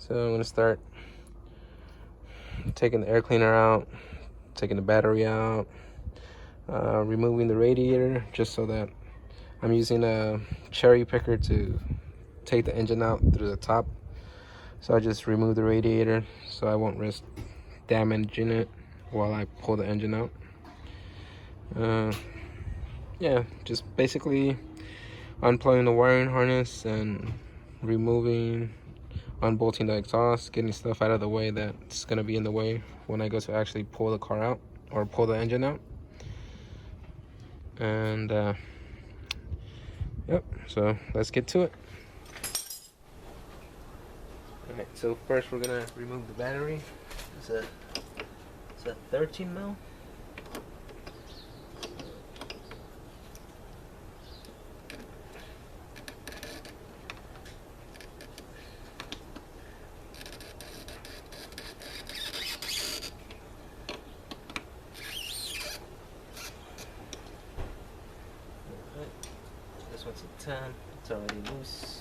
So I'm gonna start taking the air cleaner out, taking the battery out, removing the radiator, just so that I'm using a cherry picker to take the engine out through the top. So I just remove the radiator so I won't risk damaging it while I pull the engine out. Yeah, just basically unplugging the wiring harness and unbolting the exhaust, getting stuff out of the way that's gonna be in the way when I go to actually pull the car out or pull the engine out. And yep, so let's get to it. Alright, so first we're gonna remove the battery. It's a 13 mil. This one's a 10, it's already loose.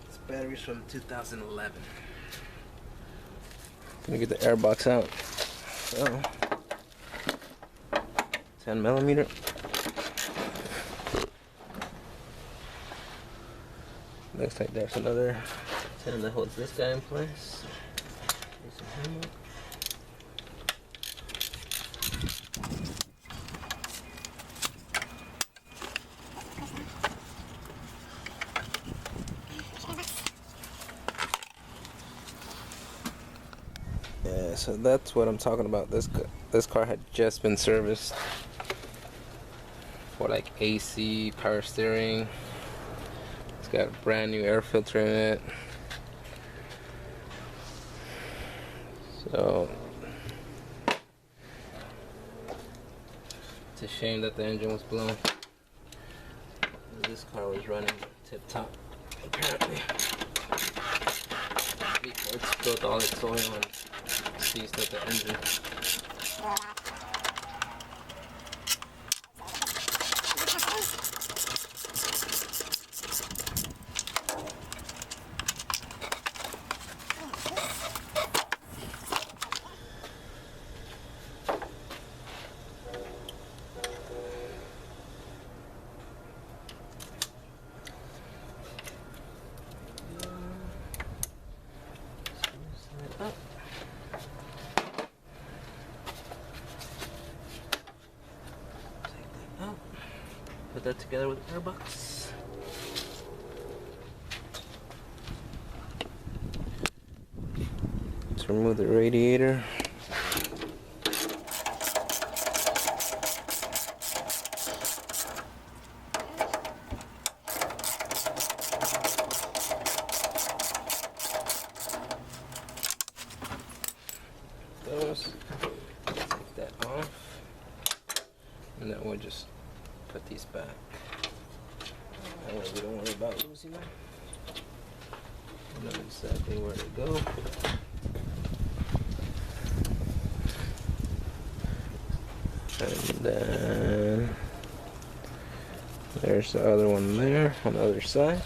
This battery's from 2011. Gonna get the air box out. So 10 millimeter. Looks like there's another 10 that holds this guy in place. Yeah, so that's what I'm talking about. This car had just been serviced for like AC, power steering. It's got a brand new air filter in it. So it's a shame that the engine was blown. This car was running tip top apparently before it spilled all its oil and seized up the engine. Put that together with the air box. Let's remove the radiator. Take that off, and then we'll just put these back. That way we don't worry about losing them. We know exactly where to go. And then there's the other one there on the other side.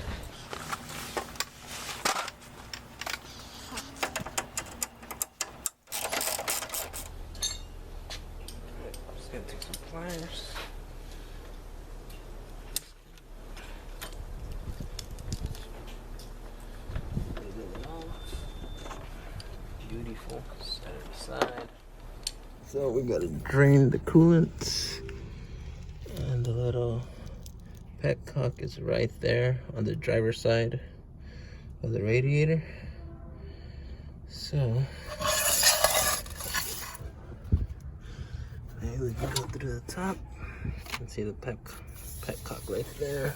Just gonna take some pliers. Beautiful, side. So we gotta drain the coolant, and the little petcock is right there on the driver's side of the radiator. So maybe we can go through the top. You can see the petcock right there.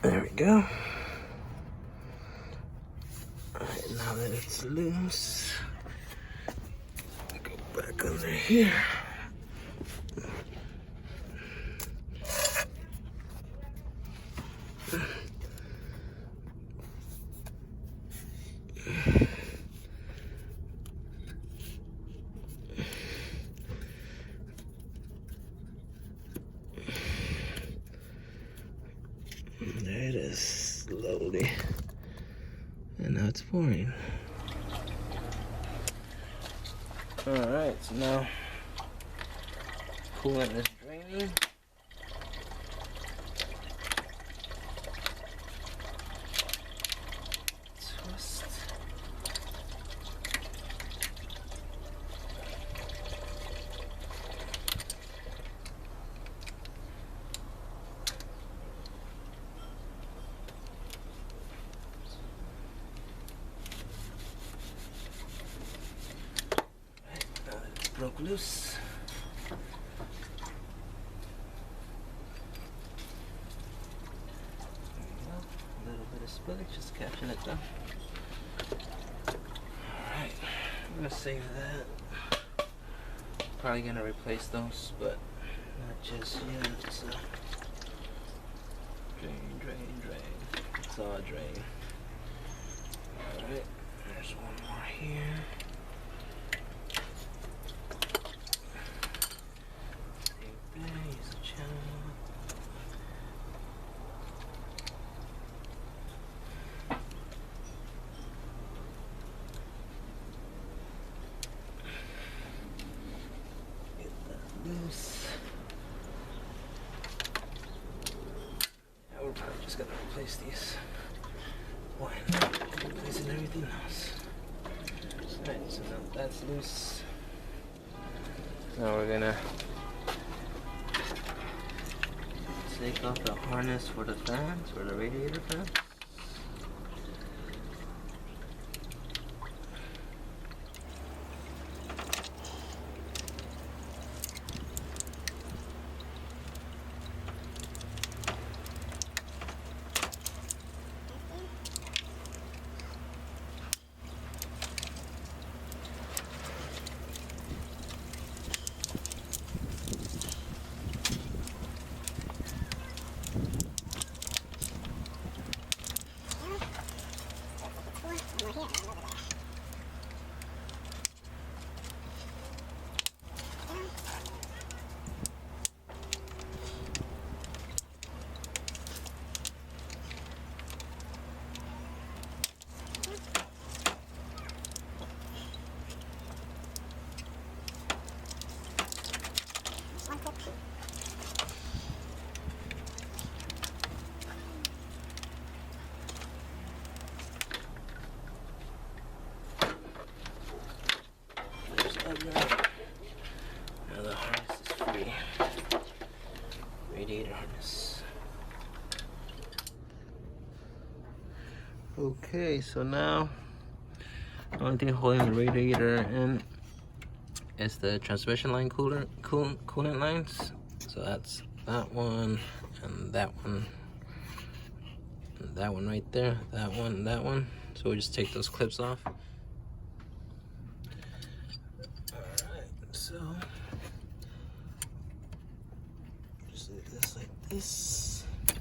There we go. Alright, Now that it's loose, go back under here. There it is, slowly. And now it's pouring. Alright, so now coolant is draining. Twist. Broke loose. A little bit of spillage, just catching it though. Alright, I'm gonna save that. Probably gonna replace those, but not just yet. So drain, drain, drain. It's all drain. Alright, there's one more here. Loose. Yeah, we're probably just gonna replace these. Why not? Replacing everything else. Alright, so now that's loose. Now we're gonna take off the harness for the fans, for the radiator fans. Now the harness is free. Radiator harness. Okay, so now the only thing holding the radiator in is the transmission line coolant lines. So that's that one and that one. And that one right there, that one and that one. So we'll just take those clips off. So just do this like this. Get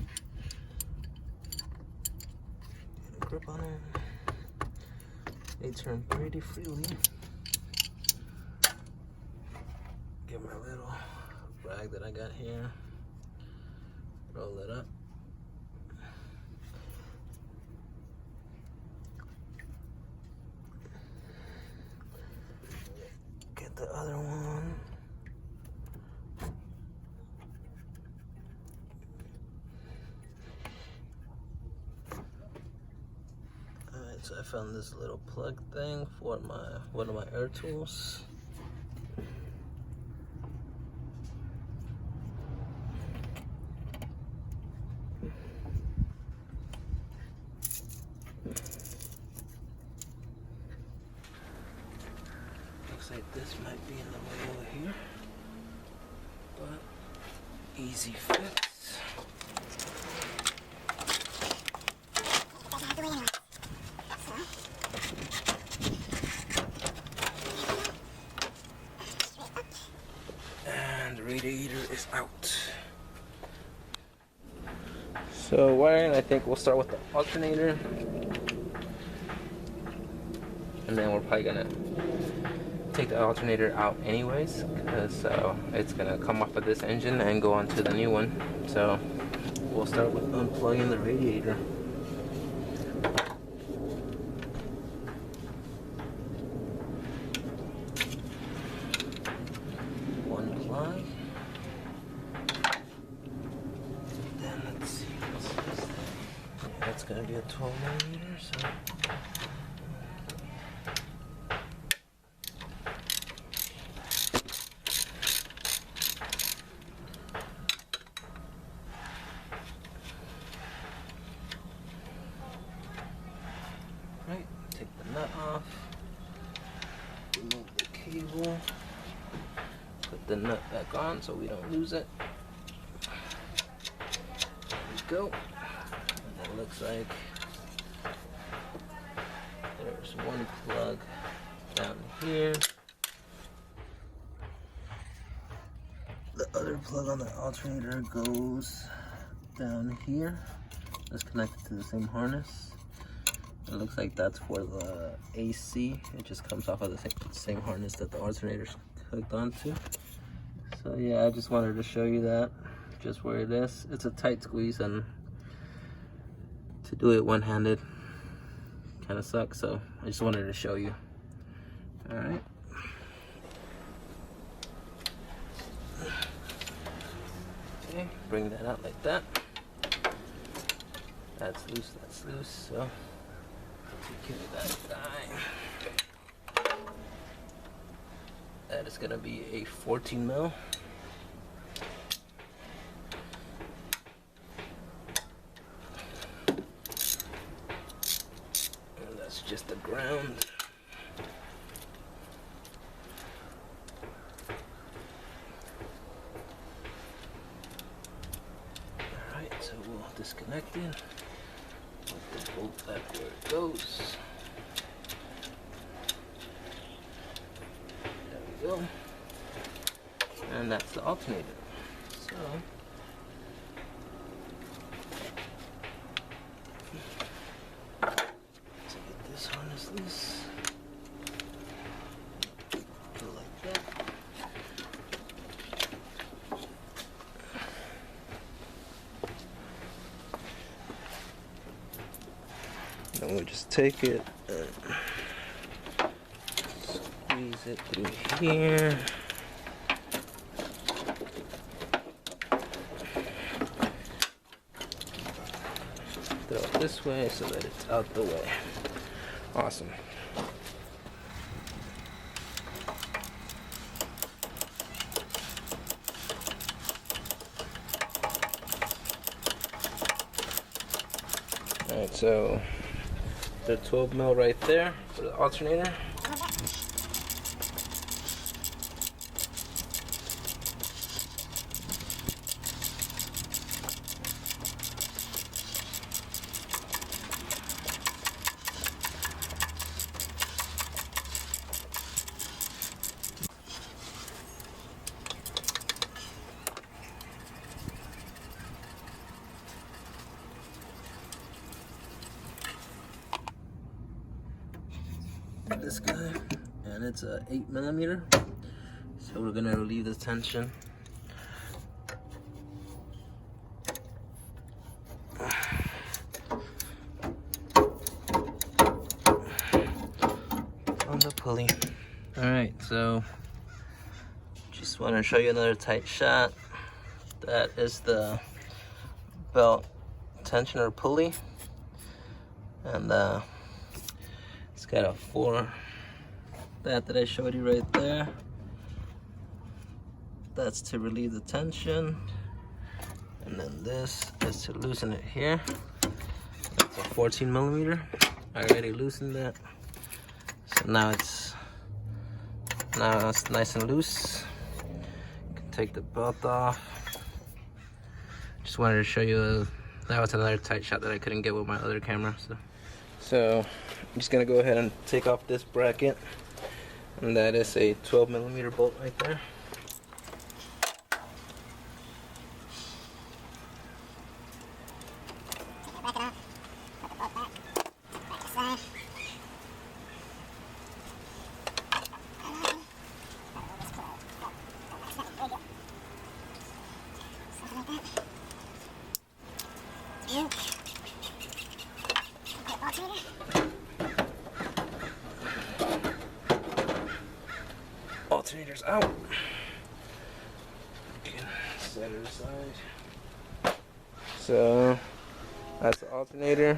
a grip on it. They turn pretty freely. Get my little rag that I got here. Roll it up. Get the other one. Alright, so I found this little plug thing for one of my air tools. Looks like this might be in the way over here, but easy fix. this out. So wiring, I think we'll start with the alternator, and then we're probably gonna take the alternator out anyways, because it's gonna come off of this engine and go onto the new one. So we'll start with unplugging the radiator. One plug. Then let's see, what's this thing? Yeah, that's gonna be a 12mm, so right, take the nut off, remove the cable, put the nut back on so we don't lose it. There we go. And it looks like there's one plug down here. The other plug on the alternator goes down here. It's connected to the same harness. It looks like that's for the AC. It just comes off of the same harness that the alternator's hooked onto. So yeah, I just wanted to show you that, just where it is. It's a tight squeeze, and to do it one-handed kind of sucks, so I just wanted to show you. All right. Okay, bring that out like that. That's loose, so take care of that guy. That is gonna be a 14mm. And that's just the ground. Alright, so we'll disconnect it. Put the bolt back where it goes. Go. And that's the alternator. So to get this harness loose, go like that. Then we'll just take it and squeeze it through here. Throw it this way so that it's out the way. Awesome. Alright, so the 12mm right there for the alternator. This guy, and it's a 8mm, so we're gonna relieve the tension. On the pulley. All right, so just want to show you another tight shot. That is the belt tensioner pulley, and it's got a 4 that I showed you right there. That's to relieve the tension, and then this is to loosen it here. That's a 14mm. I already loosened that, so now it's nice and loose. You can take the belt off. Just wanted to show you that was another tight shot that I couldn't get with my other camera. So I'm just gonna go ahead and take off this bracket, and that is a 12mm bolt right there. alternators out. You can set it aside. So that's the alternator.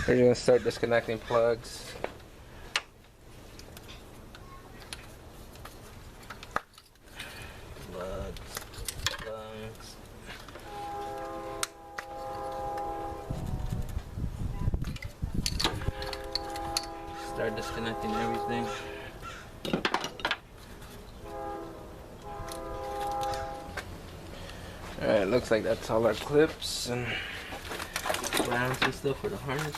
We're gonna start disconnecting plugs. Start disconnecting everything. Alright, looks like that's all our clips and rounds and stuff for the harness.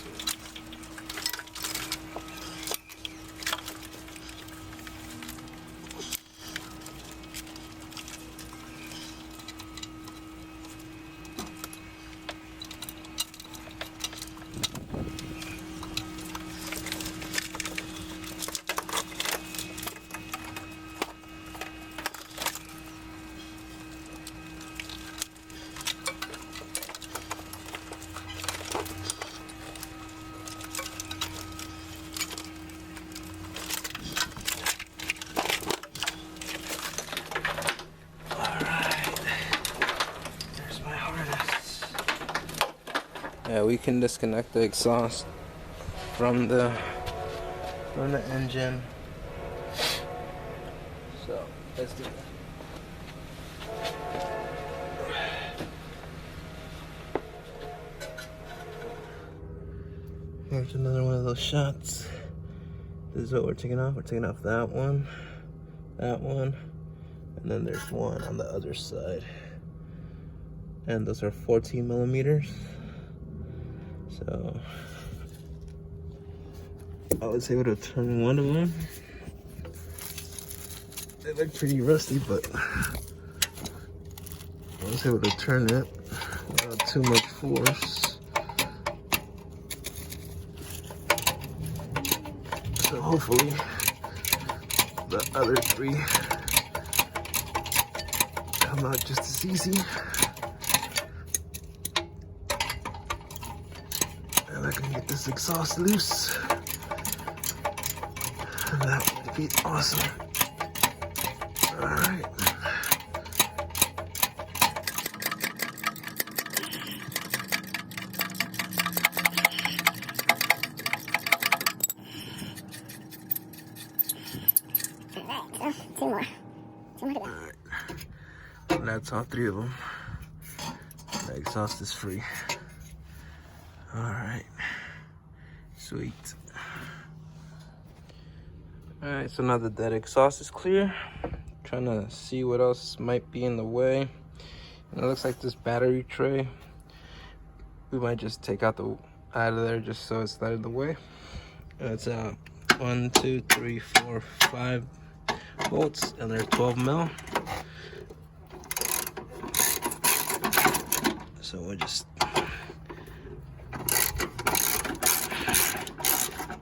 Yeah, we can disconnect the exhaust from the engine. So let's do that. Here's another one of those shots. This is what we're taking off. We're taking off that one, and then there's one on the other side. And those are 14 millimeters. So I was able to turn one of them. They look pretty rusty, but I was able to turn it without too much force. So hopefully the other three come out just as easy. And I can get this exhaust loose. And that would be awesome. Alright. Two more to go. Alright. And that's all three of them. The exhaust is free. Alright. Sweet. Alright, so now that that exhaust is clear, trying to see what else might be in the way. And it looks like this battery tray, we might just take out of there just so it's not in the way. And it's 1, 2, 3, 4, 5 volts, and they're 12 mil. So we'll just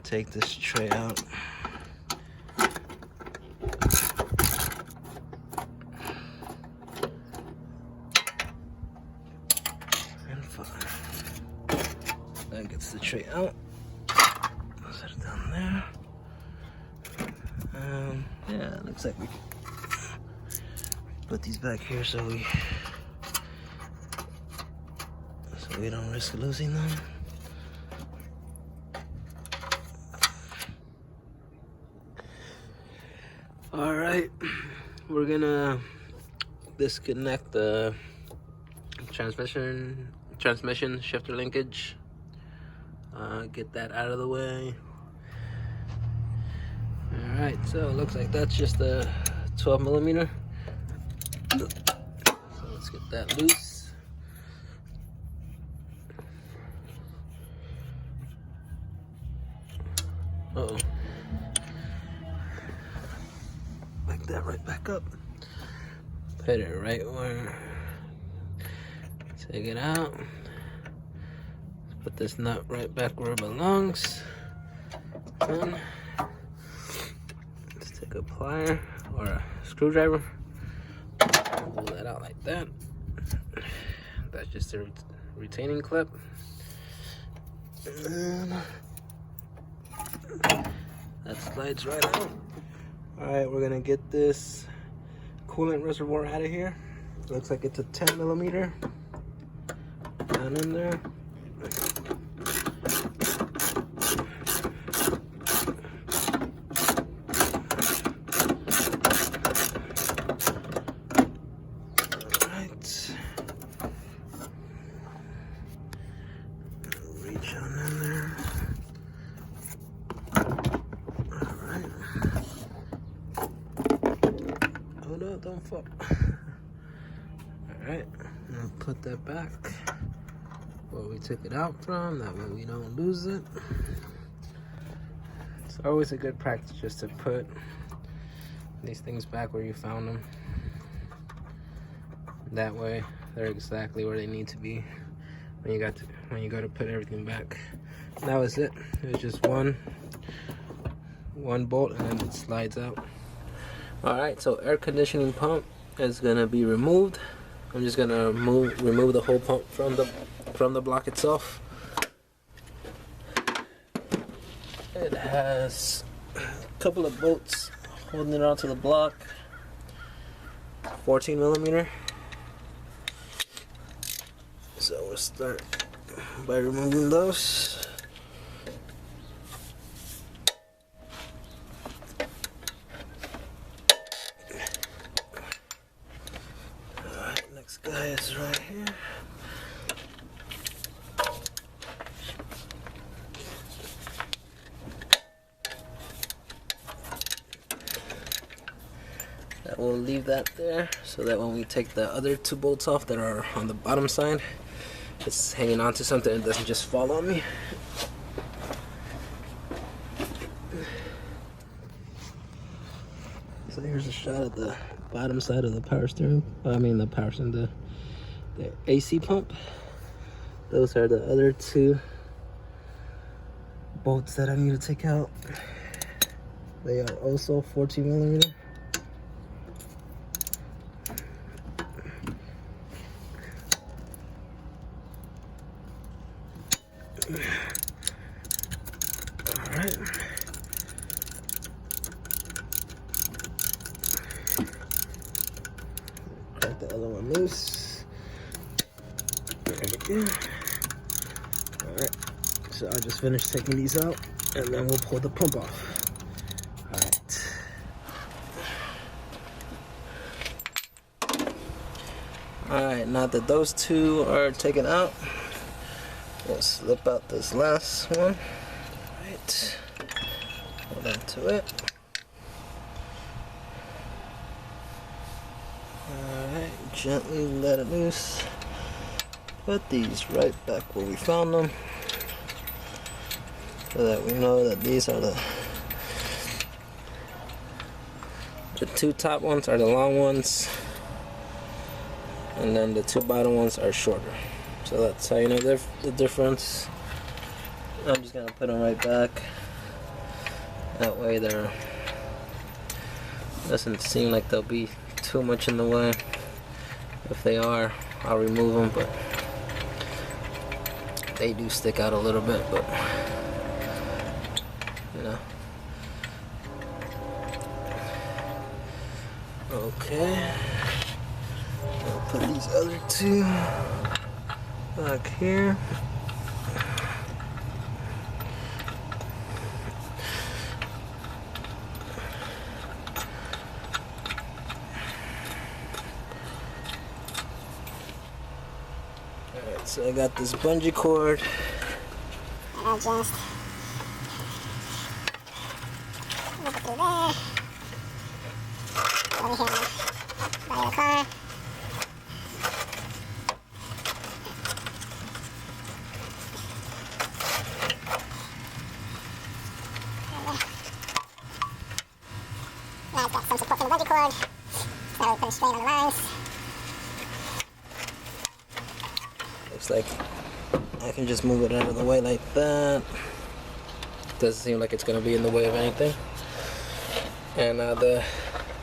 take this tray out. And fine. That gets the tray out. Set it down there. Yeah, it looks like we can put these back here so we don't risk losing them. Alright, we're gonna disconnect the transmission shifter linkage. Get that out of the way. Alright, so it looks like that's just a 12 millimeter. So let's get that loose. Uh-oh. Back that right back up. Put it right where. Take it out. Put this nut right back where it belongs. And let's take a plier or a screwdriver. Pull that out like that. That's just a retaining clip. And That slides right out. Alright, we're gonna get this coolant reservoir out of here. Looks like it's a 10 millimeter. Down in there. Alright. Reach on in there. Alright. Oh no, don't fall. Alright, I'll put that back where we took it out from, that way we don't lose it. It's always a good practice just to put these things back where you found them. That way they're exactly where they need to be when you go to put everything back. And that was it. It was just one bolt and then it slides out. Alright, so air conditioning pump is gonna be removed. I'm just gonna remove the whole pump from the block itself. It has a couple of bolts holding it onto the block. 14 millimeter. So we'll start by removing those. Next guy is right here. That will leave that there so that when we take the other two bolts off that are on the bottom side, it's hanging on to something and doesn't just fall on me. So here's a shot at the bottom side of the power steering. The power steering, the AC pump. Those are the other two bolts that I need to take out. They are also 14 millimeter. Alright. Crack the other one loose. There we go. Alright. So I just finished taking these out and then we'll pull the pump off. Alright. Alright, now that those two are taken out, we'll slip out this last one. Alright. Hold on to it. Alright, gently let it loose. Put these right back where we found them, so that we know that these are the two top ones are the long ones, and then the two bottom ones are shorter. So that's how you know the difference. I'm just gonna put them right back. That way there doesn't seem like they'll be too much in the way. If they are, I'll remove them, but they do stick out a little bit, but you know. Okay. I'll put these other two back here. Alright, so I got this bungee cord. I'll just look through there. Over here by the car. Now it's got some support from the bungee cord. So we put a strain on the lines. Looks like I can just move it out of the way like that. Doesn't seem like it's gonna be in the way of anything. And the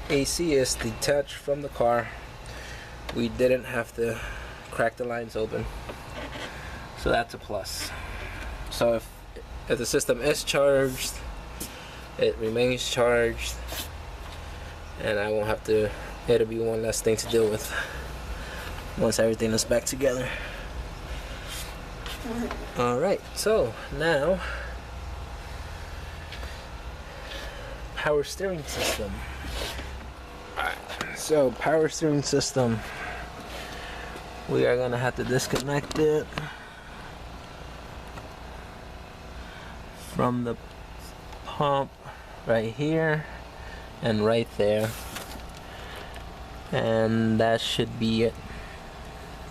AC is detached from the car. We didn't have to crack the lines open, so that's a plus. So if the system is charged it remains charged, and I won't have to, it'll be one less thing to deal with once everything is back together. Alright, so now power steering system. Alright, so power steering system, we are gonna have to disconnect it from the pump right here and right there, and that should be it.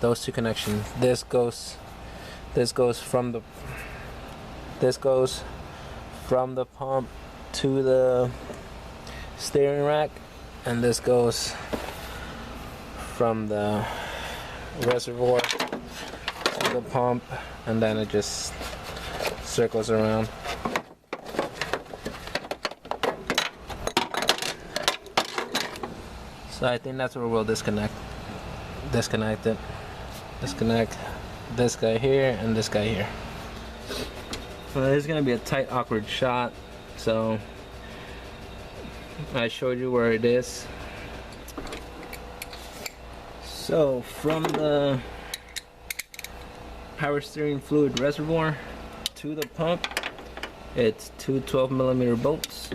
Those two connections. This goes from the pump to the steering rack, and this goes from the reservoir to the pump, and then it just circles around. So I think that's where we'll disconnect it. Disconnect this guy here and this guy here. Well, this is gonna be a tight, awkward shot, so I showed you where it is. So from the power steering fluid reservoir to the pump, it's two 12mm bolts,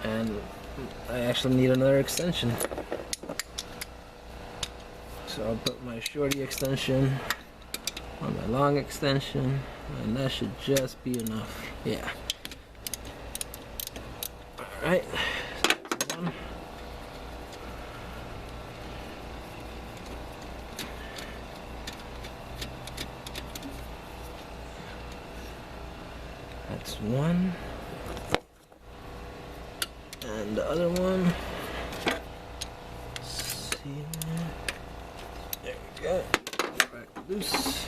and I actually need another extension. So I'll put my shorty extension on my long extension, and that should just be enough. Yeah. Alright. That's one. That's one. And the other one. Let's see. There we go. Back loose.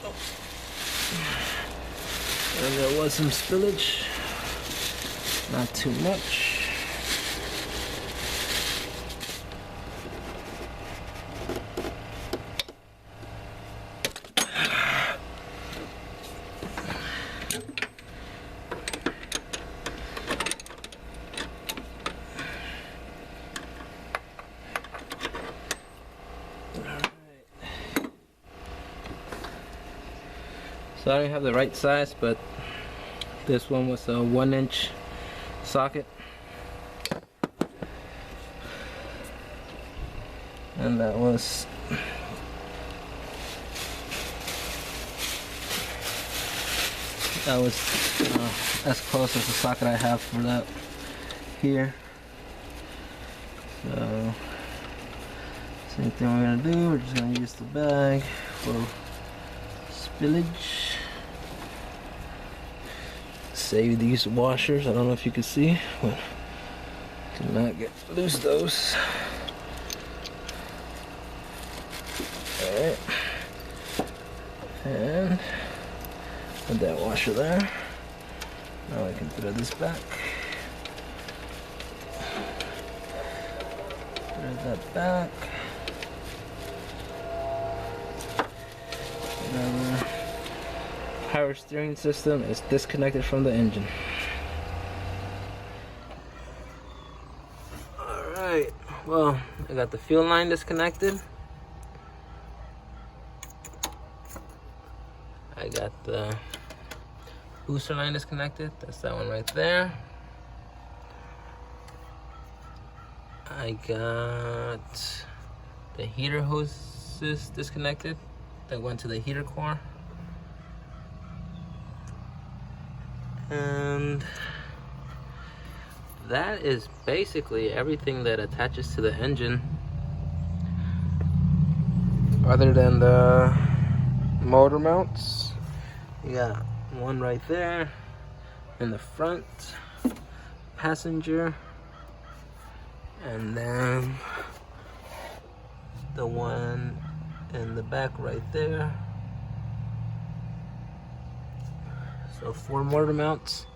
Oh. And there was some spillage. Not too much. So I don't have the right size, but this one was a 1-inch socket, and that was as close as the socket I have for that here. So same thing we're gonna do. We're just gonna use the bag for spillage. Save these washers. I don't know if you can see, but do not lose those. Alright. And put that washer there. Now I can thread this back. Thread that back. And power steering system is disconnected from the engine. Alright, well, I got the fuel line disconnected. I got the booster line disconnected. That's that one right there. I got the heater hoses disconnected that went to the heater core. And that is basically everything that attaches to the engine, other than the motor mounts. You got one right there in the front, passenger, and then the one in the back right there. So 4 motor mounts.